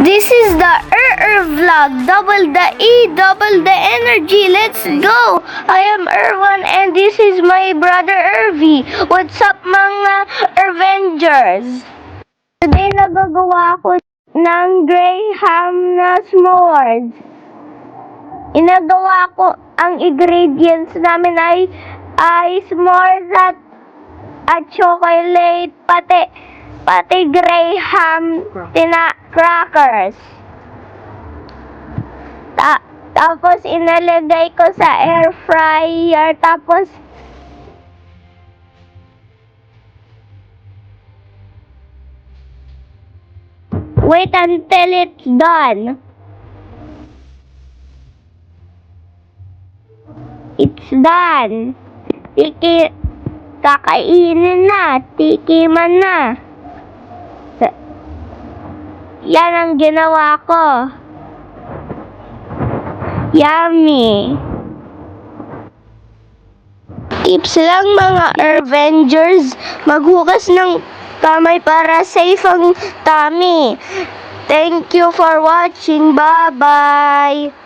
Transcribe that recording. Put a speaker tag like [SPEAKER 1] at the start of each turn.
[SPEAKER 1] This is the vlog. Double the E, double the energy. Let's go! I am Erwan and this is my brother Ervy. What's up mga Avengers? Today nagagawa ko ng Graham na s'mores. Inagawa ko ang ingredients namin ay s'mores at chocolate, pati Graham crackers. Tapos inalagay ko sa air fryer, tapos wait until it's done. It's done. Kakainin na, tikiman na. Yan ang ginawa ko. Yummy. Tips lang mga Avengers, maghugas ng kamay para safe ang tummy. Thank you for watching. Bye-bye.